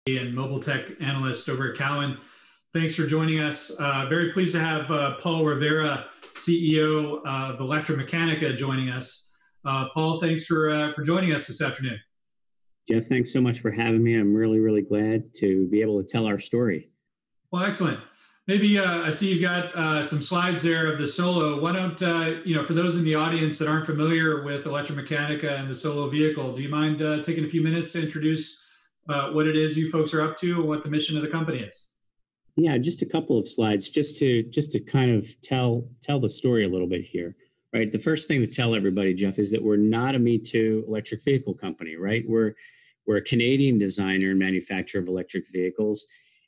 and mobile tech analyst over at Cowen. Thanks for joining us. Very pleased to have Paul Rivera, CEO of Electrameccanica, joining us. Paul, thanks for joining us this afternoon. Jeff, thanks so much for having me. I'm really, really glad to be able to tell our story. Well, excellent. Maybe I see you've got some slides there of the Solo. Why don't, for those in the audience that aren't familiar with Electrameccanica and the Solo vehicle, do you mind taking a few minutes to introduce what it is you folks are up to and what the mission of the company is? Yeah, just a couple of slides just to kind of tell the story a little bit here, right? The first thing to tell everybody, Jeff, is that we're not a Me Too electric vehicle company, right? We're a Canadian designer and manufacturer of electric vehicles.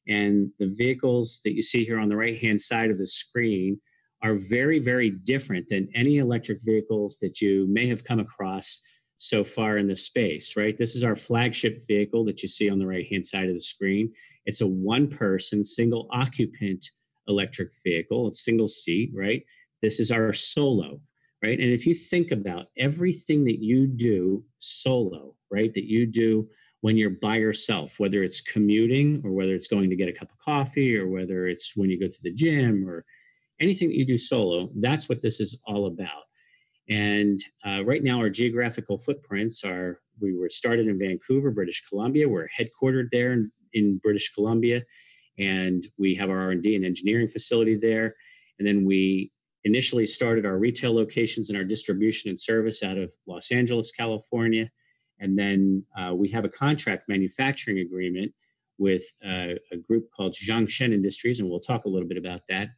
And the vehicles that you see here on the right-hand side of the screen are very, very different than any electric vehicles that you may have come across so far in the space, right? This is our flagship vehicle that you see on the right-hand side of the screen. It's a one-person, single-occupant electric vehicle. It's single seat, right? This is our Solo, right? And if you think about everything that you do solo, right, that you do when you're by yourself, whether it's commuting or whether it's going to get a cup of coffee or whether it's when you go to the gym or anything that you do solo, that's what this is all about. And right now our geographical footprints are, we were started in Vancouver, British Columbia. We're headquartered there in British Columbia, and we have our R&D and engineering facility there. And then we initially started our retail locations and our distribution and service out of Los Angeles, California. And then we have a contract manufacturing agreement with a group called Zhongshan Industries, and we'll talk a little bit about that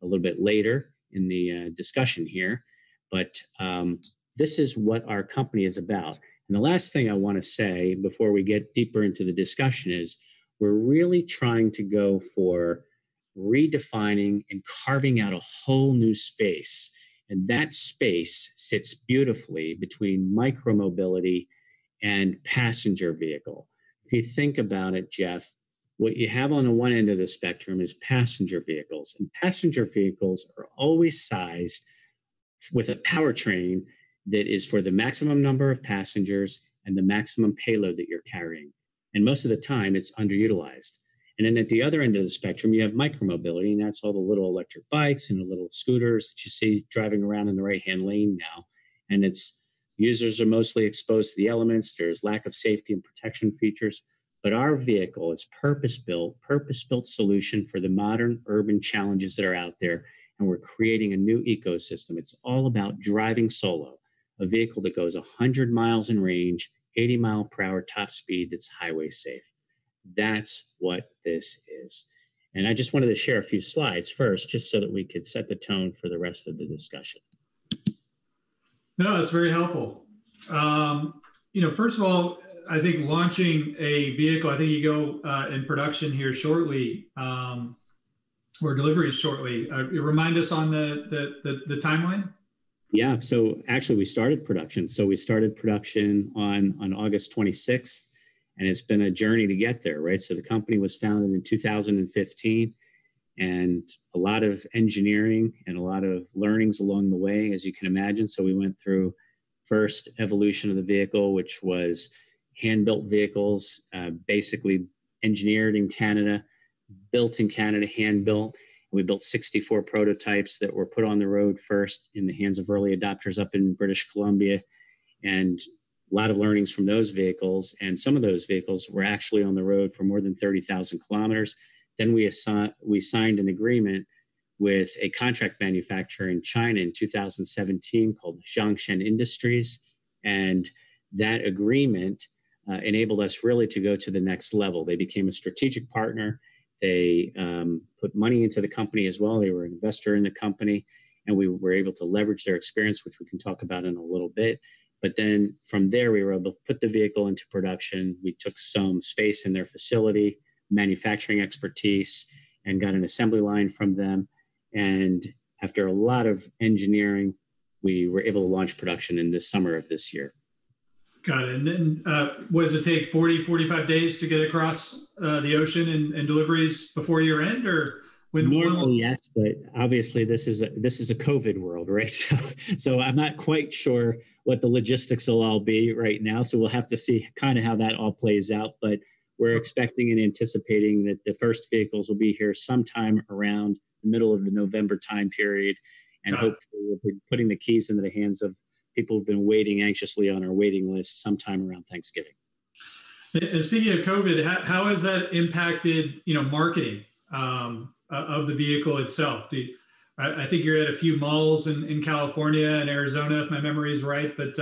a little bit later in the discussion here. But this is what our company is about. And the last thing I want to say before we get deeper into the discussion is we're really trying to go for redefining and carving out a whole new space. And that space sits beautifully between micromobility and passenger vehicle. If you think about it, Jeff, what you have on the one end of the spectrum is passenger vehicles. And passenger vehicles are always sized with a powertrain that is for the maximum number of passengers and the maximum payload that you're carrying. And most of the time, it's underutilized. And then at the other end of the spectrum, you have micromobility, and that's all the little electric bikes and the little scooters that you see driving around in the right-hand lane now. And it's users are mostly exposed to the elements. There's lack of safety and protection features. But our vehicle is purpose-built solution for the modern urban challenges that are out there. And we're creating a new ecosystem. It's all about driving solo, a vehicle that goes 100 miles in range, 80 mile per hour top speed that's highway safe. That's what this is. And I just wanted to share a few slides first, just so that we could set the tone for the rest of the discussion. No, that's very helpful. First of all, I think launching a vehicle, I think you go in production here shortly, or delivery shortly. Remind us on the timeline. Yeah, so actually we started production. So we started production on August 26th, and it's been a journey to get there, right? So the company was founded in 2015. And a lot of engineering and a lot of learnings along the way, as you can imagine. So we went through first evolution of the vehicle, which was hand-built vehicles, basically engineered in Canada, built in Canada, hand-built. We built 64 prototypes that were put on the road first in the hands of early adopters up in British Columbia. And a lot of learnings from those vehicles. And some of those vehicles were actually on the road for more than 30,000 kilometers. Then we signed an agreement with a contract manufacturer in China in 2017 called Zhongshan Industries. And that agreement enabled us really to go to the next level. They became a strategic partner. They put money into the company as well. They were an investor in the company, and we were able to leverage their experience, which we can talk about in a little bit. But then from there, we were able to put the vehicle into production. We took some space in their facility, manufacturing expertise, and got an assembly line from them. And after a lot of engineering, we were able to launch production in the summer of this year. Got it. And then what does it take, 40, 45 days to get across the ocean and deliveries before year end, or Normally, yes, but obviously this is a COVID world, right? So I'm not quite sure what the logistics will all be right now. So we'll have to see kind of how that all plays out. But we're expecting and anticipating that the first vehicles will be here sometime around the middle of the November time period. And hopefully we'll be putting the keys into the hands of people who've been waiting anxiously on our waiting list sometime around Thanksgiving. And speaking of COVID, how has that impacted, marketing of the vehicle itself? I think you're at a few malls in California and Arizona, if my memory is right. But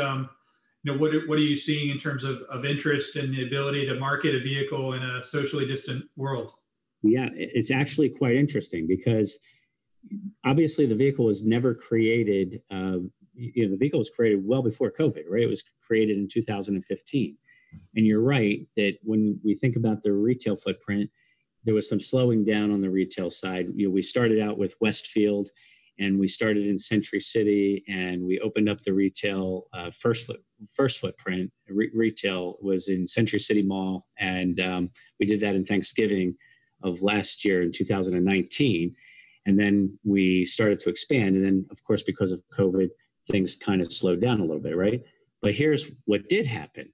what are you seeing in terms of interest and the ability to market a vehicle in a socially distant world? Yeah, it's actually quite interesting because obviously the vehicle was never created. The vehicle was created well before COVID, right? It was created in 2015. And you're right that when we think about the retail footprint, there was some slowing down on the retail side. We started out with Westfield, and we started in Century City, and we opened up the retail first footprint. Retail was in Century City Mall, and we did that in Thanksgiving of last year in 2019. And then we started to expand. And then, of course, because of COVID, things kind of slowed down a little bit, right? But here's what did happen.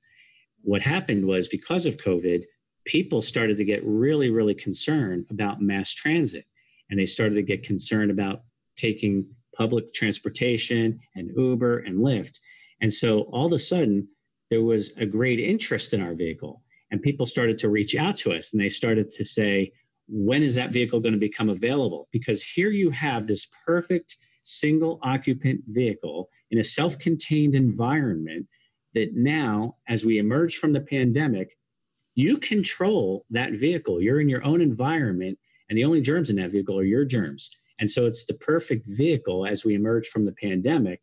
What happened was because of COVID, people started to get really, really concerned about mass transit. And they started to get concerned about taking public transportation and Uber and Lyft. And so all of a sudden, there was a great interest in our vehicle. And people started to reach out to us, and they started to say, when is that vehicle going to become available? Because here you have this perfect single occupant vehicle in a self-contained environment that now, as we emerge from the pandemic, you control that vehicle. You're in your own environment, and the only germs in that vehicle are your germs. And so it's the perfect vehicle as we emerge from the pandemic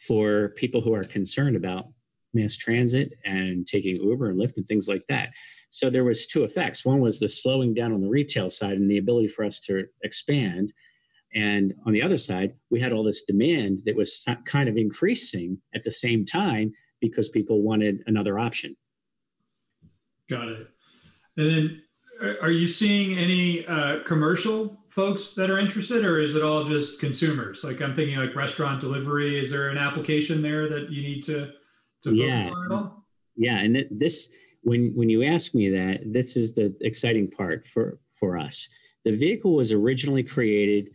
for people who are concerned about mass transit and taking Uber and Lyft and things like that. So there was two effects. One was the slowing down on the retail side and the ability for us to expand. And on the other side, we had all this demand that was kind of increasing at the same time because people wanted another option. Got it. And then are you seeing any commercial folks that are interested, or is it all just consumers? Like I'm thinking like restaurant delivery. Is there an application there that you need to focus on at all? Yeah. And this, when you ask me that, this is the exciting part for us. The vehicle was originally created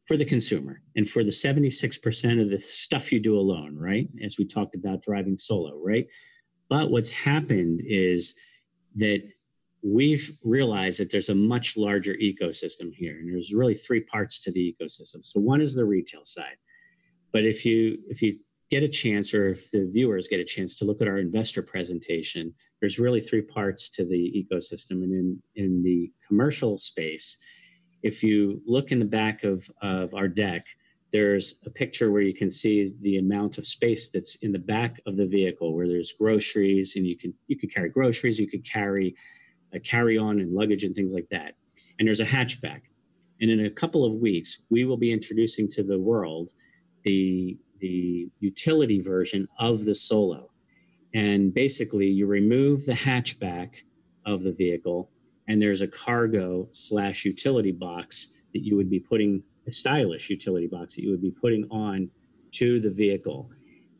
for the consumer and for the 76% of the stuff you do alone, right? As we talked about driving solo, right? But what's happened is that we've realized that there's a much larger ecosystem here, and there's really three parts to the ecosystem. So one is the retail side. But if you get a chance, or if the viewers get a chance to look at our investor presentation, there's really three parts to the ecosystem. And in the commercial space, if you look in the back of our deck, there's a picture where you can see the amount of space that's in the back of the vehicle, where there's groceries, and you could carry groceries, you could carry a carry-on and luggage and things like that. And there's a hatchback. And in a couple of weeks, we will be introducing to the world the utility version of the Solo. And basically, you remove the hatchback of the vehicle, and there's a cargo/utility box that you would be putting, a stylish utility box that you would be putting on to the vehicle.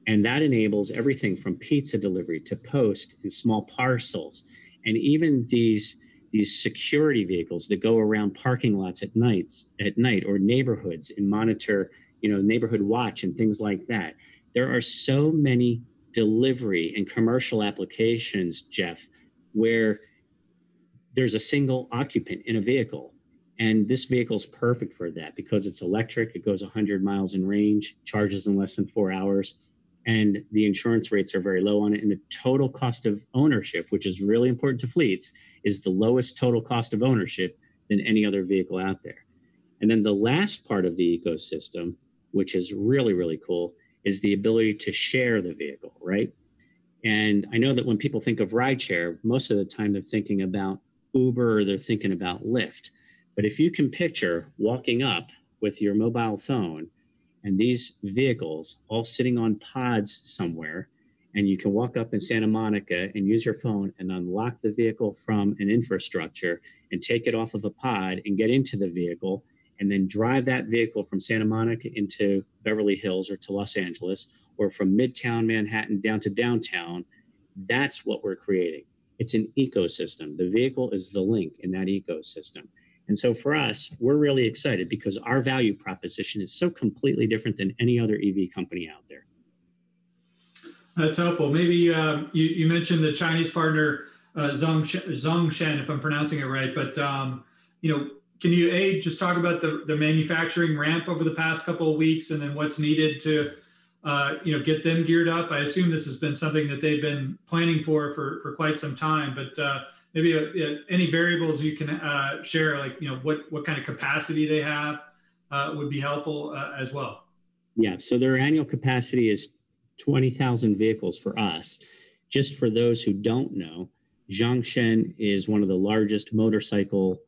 And that enables everything from pizza delivery to post and small parcels. And even these security vehicles that go around parking lots at night or neighborhoods and monitor, neighborhood watch and things like that. There are so many delivery and commercial applications, Jeff, where there's a single occupant in a vehicle. And this vehicle is perfect for that because it's electric. It goes 100 miles in range, charges in less than 4 hours. And the insurance rates are very low on it. And the total cost of ownership, which is really important to fleets, is the lowest total cost of ownership than any other vehicle out there. And then the last part of the ecosystem, which is really, really cool, is the ability to share the vehicle, right? And I know that when people think of rideshare, most of the time they're thinking about Uber or they're thinking about Lyft. But if you can picture walking up with your mobile phone and these vehicles all sitting on pods somewhere, and you can walk up in Santa Monica and use your phone and unlock the vehicle from an infrastructure and take it off of a pod and get into the vehicle and then drive that vehicle from Santa Monica into Beverly Hills or to Los Angeles, or from Midtown Manhattan down to downtown, that's what we're creating. It's an ecosystem. The vehicle is the link in that ecosystem. And so for us, we're really excited because our value proposition is so completely different than any other EV company out there. That's helpful. Maybe you mentioned the Chinese partner, Zhongshan, if I'm pronouncing it right. But can you just talk about the manufacturing ramp over the past couple of weeks, and then what's needed to get them geared up? I assume this has been something that they've been planning for quite some time. But maybe any variables you can share, like what kind of capacity they have, would be helpful as well. Yeah. So their annual capacity is 20,000 vehicles for us. Just for those who don't know, Zhongshan is one of the largest motorcycle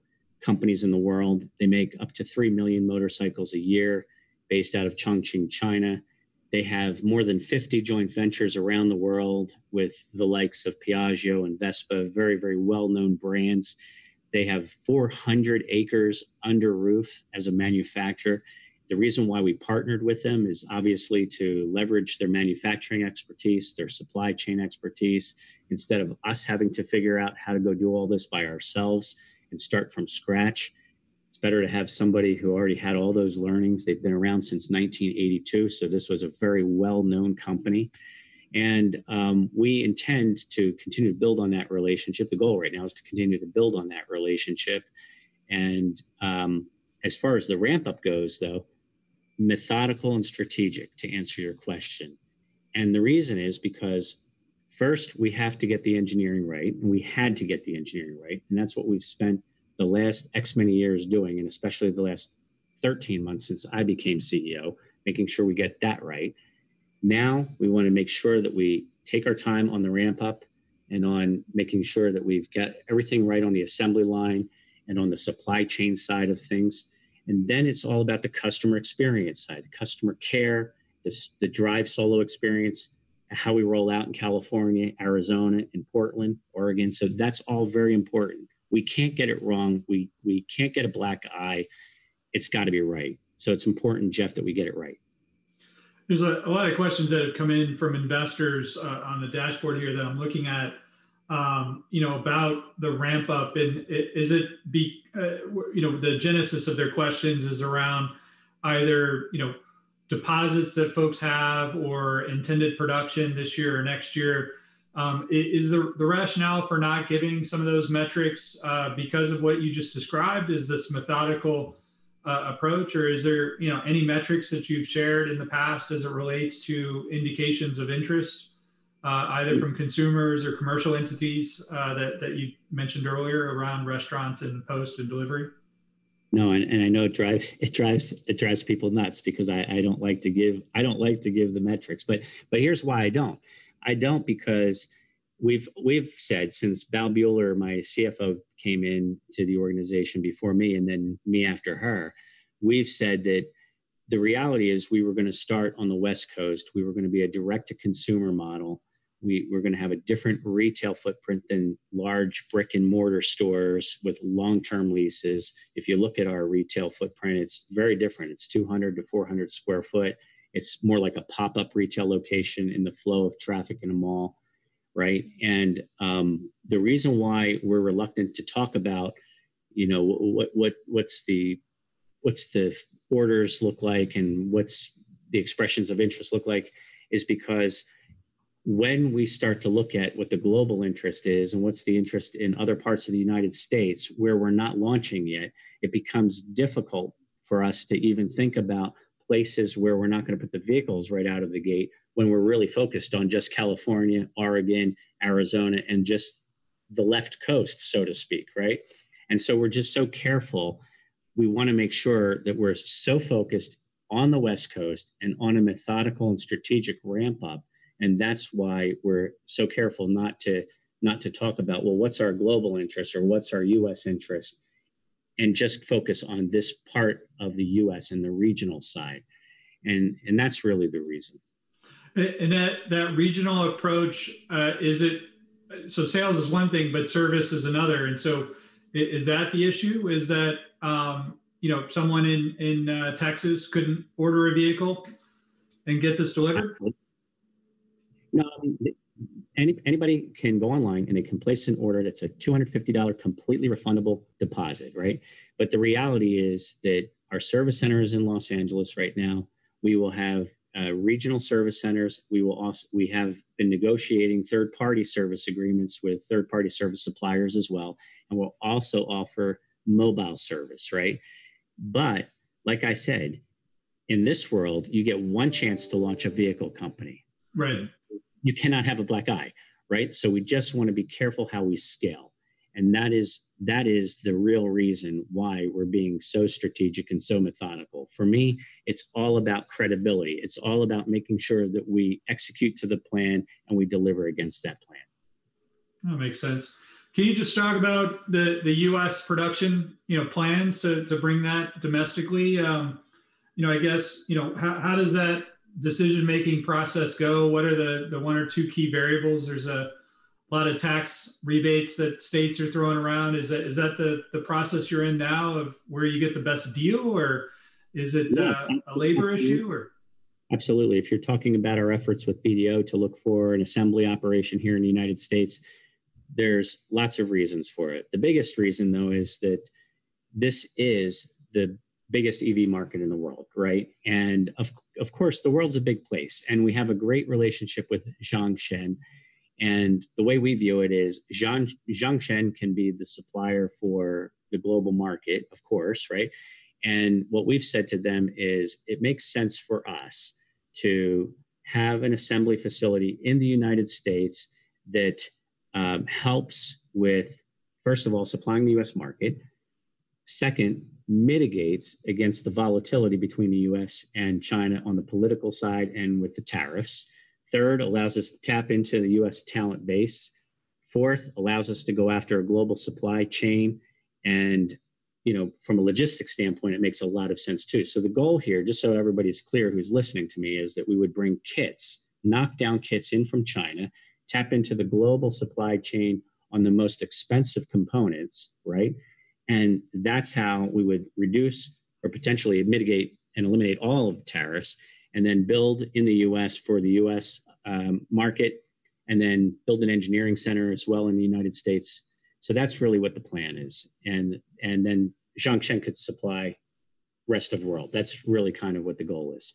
companies in the world. They make up to 3 million motorcycles a year, based out of Chongqing, China. They have more than 50 joint ventures around the world with the likes of Piaggio and Vespa, very, very well-known brands. They have 400 acres under roof as a manufacturer. The reason why we partnered with them is obviously to leverage their manufacturing expertise, their supply chain expertise, instead of us having to figure out how to go do all this by ourselves and start from scratch. It's better to have somebody who already had all those learnings. They've been around since 1982, so this was a very well-known company. And we intend to continue to build on that relationship. The goal right now is to continue to build on that relationship. And as far as the ramp up goes, though, methodical and strategic, to answer your question. And the reason is because first we have to get the engineering right, and we had to get the engineering right. And that's what we've spent the last X many years doing, and especially the last 13 months since I became CEO, making sure we get that right. Now we want to make sure that we take our time on the ramp up and on making sure that we've got everything right on the assembly line and on the supply chain side of things. And then it's all about the customer experience side, the customer care, the drive solo experience, how we roll out in California, Arizona, and Portland, Oregon. So that's all very important. We can't get it wrong. We can't get a black eye. It's got to be right. So it's important, Jeff, that we get it right. There's a lot of questions that have come in from investors on the dashboard here that I'm looking at, about the ramp up. And is it the genesis of their questions is around either, deposits that folks have or intended production this year or next year. Is the rationale for not giving some of those metrics because of what you just described? Is this methodical approach, or is there any metrics that you've shared in the past as it relates to indications of interest, either from consumers or commercial entities that you mentioned earlier around restaurant and post and delivery? No, and I know it drives people nuts because I don't like to give the metrics, but here's why I don't. I don't because we've said since Val Bueller, my CFO, came in to the organization before me and then me after her, we've said that the reality is we were going to start on the West Coast. We were going to be a direct-to-consumer model. We're going to have a different retail footprint than large brick and mortar stores with long-term leases. If you look at our retail footprint, it's very different. It's 200 to 400 square foot. It's more like a pop-up retail location in the flow of traffic in a mall, right? And the reason why we're reluctant to talk about, what's the orders look like and what's the expressions of interest look like is because when we start to look at what the global interest is and what's the interest in other parts of the United States where we're not launching yet, it becomes difficult for us to even think about places where we're not going to put the vehicles right out of the gate when we're really focused on just California, Oregon, Arizona, and just the left coast, so to speak, right? And so we're just so careful. We want to make sure that we're so focused on the West Coast and on a methodical and strategic ramp up. And that's why we're so careful not to talk about, well, what's our global interest or what's our U.S. interest, and just focus on this part of the U.S. and the regional side. And that's really the reason. And that regional approach, so sales is one thing, but service is another. And so is that the issue? Is that, someone in Texas couldn't order a vehicle and get this delivered? No, anybody can go online and they can place an order that's a $250 completely refundable deposit, right? But the reality is that our service center is in Los Angeles right now. We will have regional service centers. We have been negotiating third-party service agreements with third-party service suppliers as well, and we'll also offer mobile service, right? But like I said, in this world, you get one chance to launch a vehicle company. Right. You cannot have a black eye, right? So we just want to be careful how we scale. And that is the real reason why we're being so strategic and so methodical. For me, it's all about credibility. It's all about making sure that we execute to the plan and we deliver against that plan. That makes sense. Can you just talk about the U.S. production, plans to bring that domestically? I guess, how does that decision-making process go? What are the one or two key variables? There's a lot of tax rebates that states are throwing around. Is that the process you're in now of where you get the best deal, or is it a labor issue? Or absolutely. If you're talking about our efforts with BDO to look for an assembly operation here in the United States, there's lots of reasons for it. The biggest reason, though, is that this is the biggest EV market in the world, right? And of course, the world's a big place, and we have a great relationship with Zhongshan. And the way we view it is Zhongshan can be the supplier for the global market, of course, right? And what we've said to them is it makes sense for us to have an assembly facility in the United States that helps with, first of all, supplying the U.S. market. Second, mitigates against the volatility between the U.S. and China on the political side and with the tariffs. Third, allows us to tap into the U.S. talent base. Fourth, allows us to go after a global supply chain. And, from a logistics standpoint, it makes a lot of sense too. So the goal here, just so everybody's clear who's listening to me, is that we would bring kits, knockdown kits in from China, tap into the global supply chain on the most expensive components, right? And that's how we would reduce or potentially mitigate and eliminate all of the tariffs, and then build in the U.S. for the U.S. Market, and then build an engineering center as well in the United States. So that's really what the plan is. And then Zhongshan could supply rest of the world. That's really kind of what the goal is.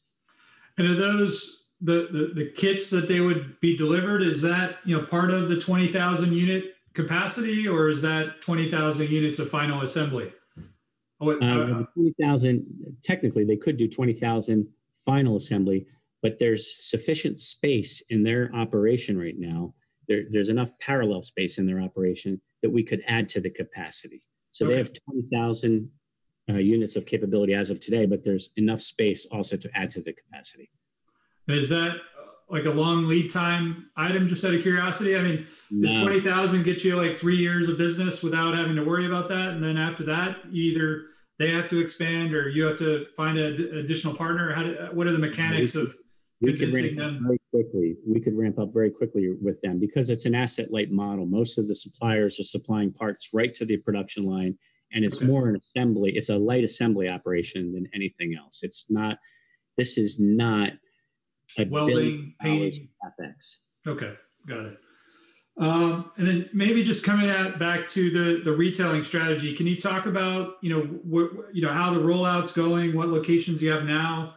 And are those the kits that they would be delivered? Is that part of the 20,000 unit capacity, or is that 20,000 units of final assembly? 20,000. Technically, they could do 20,000 final assembly, but there's sufficient space in their operation right now. There's enough parallel space in their operation that we could add to the capacity. So They have 20,000 units of capability as of today, but there's enough space also to add to the capacity. Is that like a long lead time item, just out of curiosity? I mean, does 20,000 get you like 3 years of business without having to worry about that? And then after that, either they have to expand or you have to find an additional partner? What are the mechanics of convincing them? We could ramp up very quickly with them because it's an asset-light model. Most of the suppliers are supplying parts right to the production line, and it's more an assembly. It's a light assembly operation than anything else. This is not a welding, painting, CapEx. Okay, got it. And then maybe just coming back to the retailing strategy, can you talk about how the rollout's going, what locations you have now,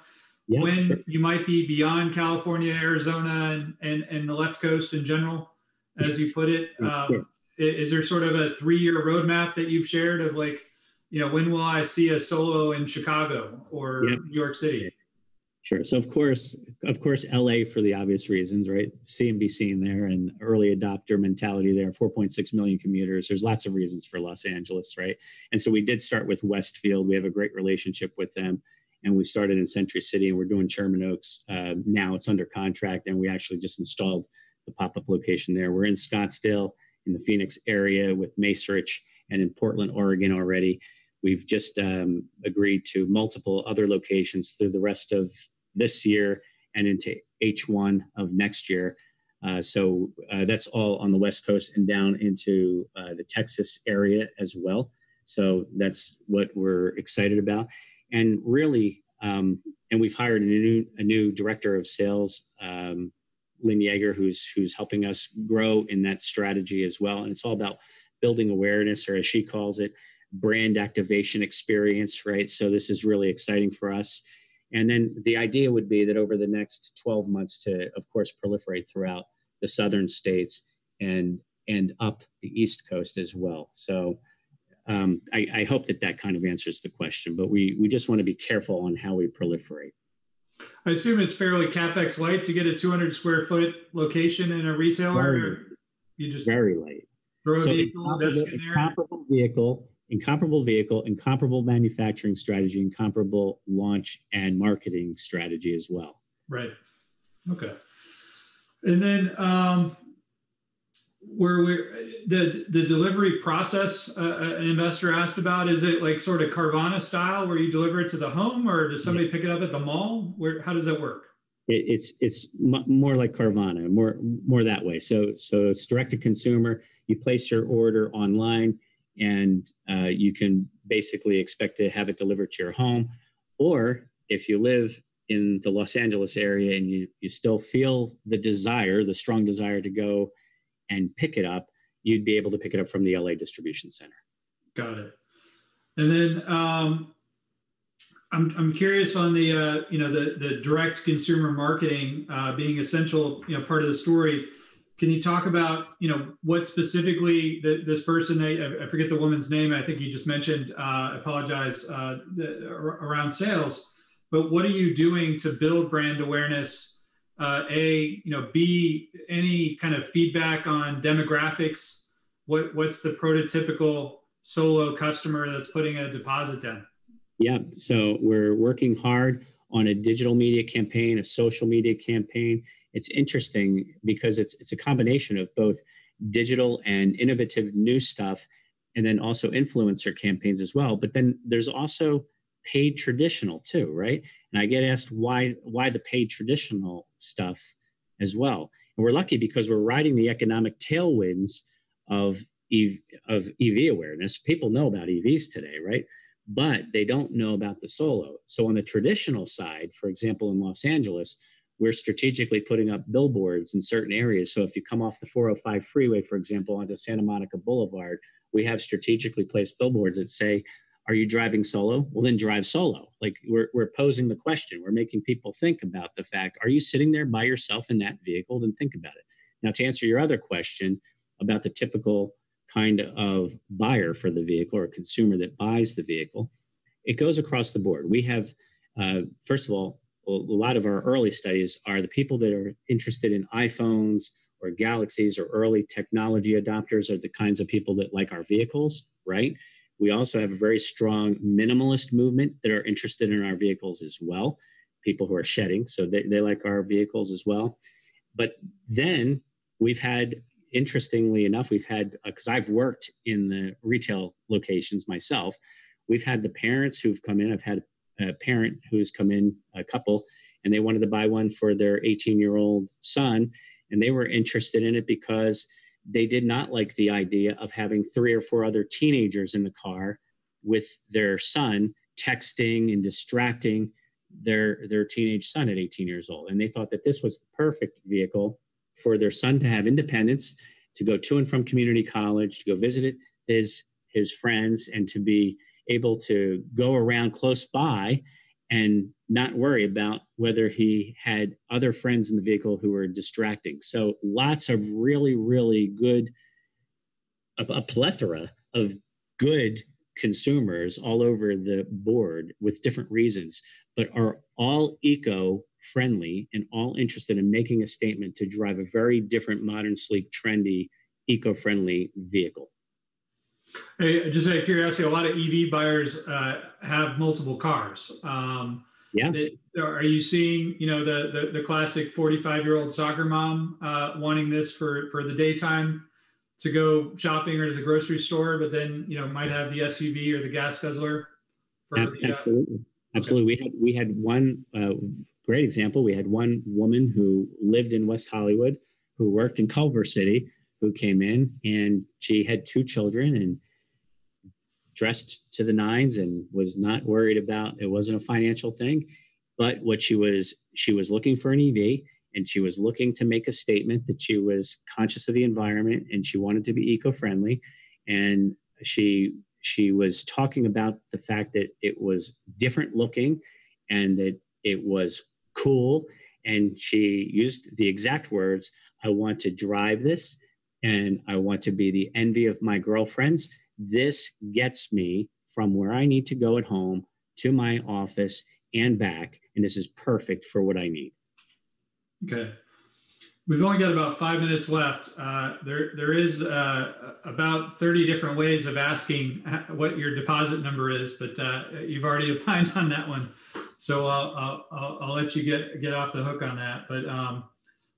when you might be beyond California, Arizona, and the left coast in general, as you put it? Is there sort of a 3-year roadmap that you've shared of like, when will I see a Solo in Chicago or New York City? Sure. So of course, LA for the obvious reasons, right? See and be seen there, and early adopter mentality there. 4.6 million commuters. There's lots of reasons for Los Angeles, right? And so we did start with Westfield. We have a great relationship with them, and we started in Century City, and we're doing Sherman Oaks. Now it's under contract, and we actually just installed the pop-up location there. We're in Scottsdale, in the Phoenix area with Macerich, and in Portland, Oregon already. We've just agreed to multiple other locations through the rest of this year and into H1 of next year. So that's all on the West Coast and down into the Texas area as well. So that's what we're excited about. And really, and we've hired a new director of sales Lynn Yeager, who's helping us grow in that strategy as well. And it's all about building awareness, or as she calls it, brand activation experience, right? So this is really exciting for us. And then the idea would be that over the next 12 months to, of course, proliferate throughout the southern states and up the East Coast as well. So I hope that kind of answers the question, but we just want to be careful on how we proliferate. I assume it's fairly CapEx light to get a 200 square foot location in a retailer. You just very light. Throw a vehicle, that's in there. Incomparable vehicle, incomparable manufacturing strategy, incomparable launch and marketing strategy as well. Right. Okay. And then the delivery process, an investor asked about, is it like sort of Carvana style where you deliver it to the home, or does somebody pick it up at the mall? How does that work? It's more like Carvana, more that way. So it's direct to consumer. You place your order online, and you can basically expect to have it delivered to your home. Or if you live in the Los Angeles area and you still feel the strong desire to go and pick it up, you'd be able to pick it up from the LA distribution center. Got it. And then I'm curious on the direct consumer marketing being essential, part of the story. Can you talk about, what specifically this person, I forget the woman's name, I think you just mentioned, I apologize, around sales, but what are you doing to build brand awareness? B, any kind of feedback on demographics? What's the prototypical solo customer that's putting a deposit down? Yeah, so we're working hard on a digital media campaign, a social media campaign. It's interesting because it's a combination of both digital and innovative new stuff, and then also influencer campaigns as well. But then there's also paid traditional too, right? And I get asked why the paid traditional stuff as well. And we're lucky because we're riding the economic tailwinds of EV awareness. People know about EVs today, right? But they don't know about the solo. So on the traditional side, for example, in Los Angeles, we're strategically putting up billboards in certain areas. So if you come off the 405 freeway, for example, onto Santa Monica Boulevard, we have strategically placed billboards that say, are you driving solo? Well, then drive solo. Like we're posing the question. We're making people think about the fact, are you sitting there by yourself in that vehicle? Then think about it. Now, to answer your other question about the typical kind of buyer for the vehicle or consumer that buys the vehicle, it goes across the board. We have, first of all, a lot of our early studies are the people that are interested in iPhones or Galaxies or early technology adopters are the kinds of people that like our vehicles, right? We also have a very strong minimalist movement that are interested in our vehicles as well, people who are shedding, so they like our vehicles as well. But then we've had, interestingly enough, because I've worked in the retail locations myself, we've had the parents who've come in. I've had a parent who's come in, a couple, and they wanted to buy one for their 18-year-old son, and they were interested in it because they did not like the idea of having 3 or 4 other teenagers in the car with their son texting and distracting their teenage son at 18 years old. And they thought that this was the perfect vehicle for their son to have independence, to go to and from community college, to go visit his friends, and to be able to go around close by and not worry about whether he had other friends in the vehicle who were distracting. So lots of really, really good, a plethora of good consumers all over the board with different reasons, but are all eco-friendly and all interested in making a statement to drive a very different, modern, sleek, trendy, eco-friendly vehicle. Hey, just out of curiosity, a lot of EV buyers have multiple cars. Yeah. Are you seeing, the classic 45-year-old soccer mom wanting this for the daytime to go shopping or to the grocery store, but then might have the SUV or the gas guzzler? Absolutely. We had one great example. We had one woman who lived in West Hollywood, who worked in Culver City, who came in, and she had 2 children and dressed to the nines and was not worried about, it wasn't a financial thing, but what she was looking for an EV, and she was looking to make a statement that she was conscious of the environment and she wanted to be eco-friendly. And she was talking about the fact that it was different looking and that it was cool. And she used the exact words, "I want to drive this and I want to be the envy of my girlfriends. This gets me from where I need to go at home to my office and back. And this is perfect for what I need." Okay. We've only got about 5 minutes left. There is about 30 different ways of asking what your deposit number is, but you've already opined on that one. So I'll let you get off the hook on that. But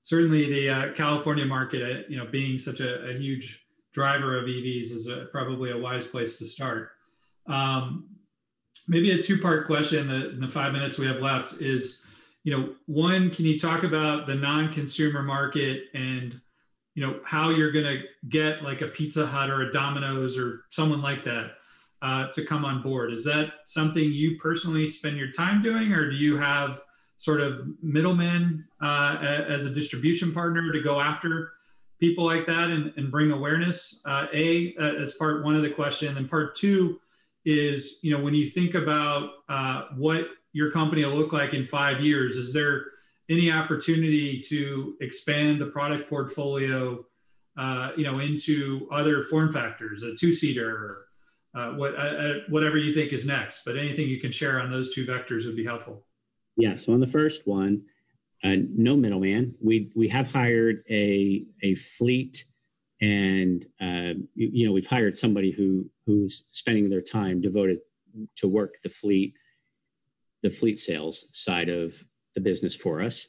certainly the California market, being such a huge driver of EVs is probably a wise place to start. Maybe a two-part question in the 5 minutes we have left is, one, can you talk about the non-consumer market and, how you're going to get like a Pizza Hut or a Domino's or someone like that to come on board? Is that something you personally spend your time doing, or do you have sort of middlemen as a distribution partner to go after people like that and bring awareness? That's part one of the question. And part two is, when you think about what your company will look like in 5 years, is there any opportunity to expand the product portfolio, into other form factors, a two-seater, whatever you think is next? But anything you can share on those two vectors would be helpful. Yeah. So on the first one, no middleman. We have hired a fleet, and we've hired somebody who's spending their time devoted to work the fleet sales side of the business for us.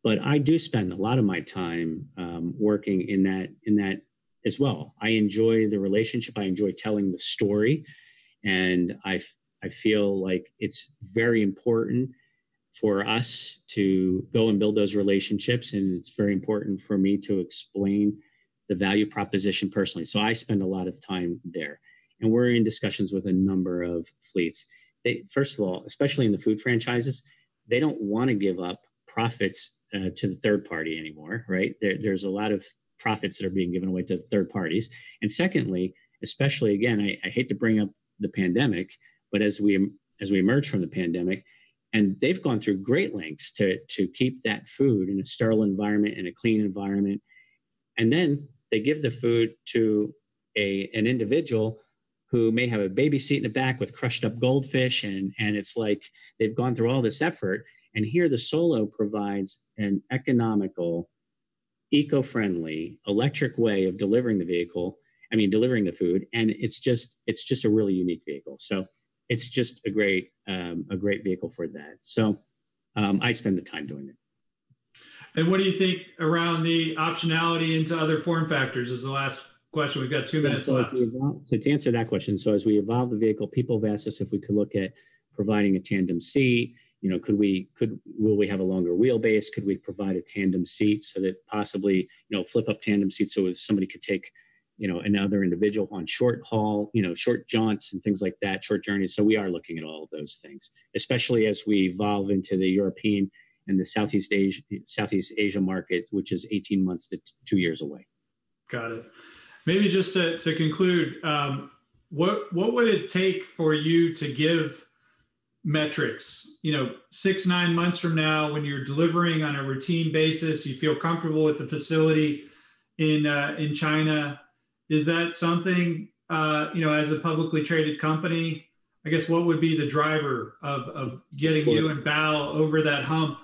But I do spend a lot of my time working in that as well. I enjoy the relationship. I enjoy telling the story, and I feel like it's very important for us to go and build those relationships, and it's very important for me to explain the value proposition personally. So I spend a lot of time there, and we're in discussions with a number of fleets. First of all, especially in the food franchises, they don't want to give up profits to the third party anymore, right? There's a lot of profits that are being given away to third parties. And secondly, especially again, I hate to bring up the pandemic, but as we emerge from the pandemic, and they've gone through great lengths to keep that food in a sterile environment and a clean environment, and then they give the food to an individual who may have a baby seat in the back with crushed up goldfish, and it's like they've gone through all this effort. And here the Solo provides an economical, eco-friendly, electric way of delivering the food. And it's just a really unique vehicle. So it's just a great vehicle for that. So I spend the time doing it. And what do you think around the optionality into other form factors is the last question. We've got 2 minutes left. So to answer that question, so as we evolve the vehicle, people have asked us if we could look at providing a tandem seat. Will we have a longer wheelbase? Could we provide a tandem seat so that possibly, flip up tandem seats so somebody could take, another individual on short haul, short jaunts and things like that, short journeys. So we are looking at all of those things, especially as we evolve into the European and the Southeast Asia market, which is 18 months to 2 years away. Got it. Maybe just to conclude, what would it take for you to give metrics, 6-9 months from now, when you're delivering on a routine basis, you feel comfortable with the facility in China? Is that something, as a publicly traded company, I guess, what would be the driver of getting you and Bal over that hump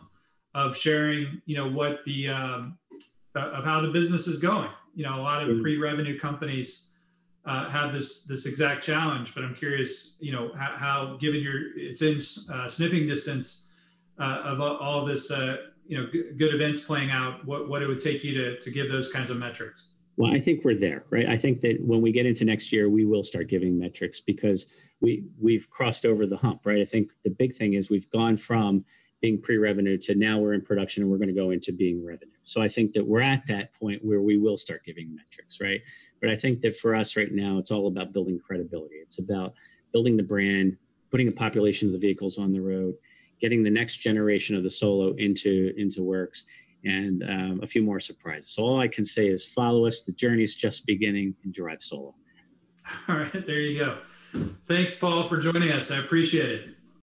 of sharing, what the, of how the business is going? A lot of pre-revenue companies have this exact challenge, but I'm curious, how given it's in sniffing distance of all of this, good events playing out, what it would take you to give those kinds of metrics? Well, I think we're there, right? I think that when we get into next year, we will start giving metrics because we've crossed over the hump, right? I think the big thing is we've gone from being pre-revenue to now we're in production and we're going to go into being revenue. So I think that we're at that point where we will start giving metrics, right? But I think that for us right now, it's all about building credibility. It's about building the brand, putting a population of the vehicles on the road, getting the next generation of the Solo into works, and a few more surprises. So all I can say is follow us. The journey's just beginning, and drive solo. All right, there you go. Thanks, Paul, for joining us. I appreciate it.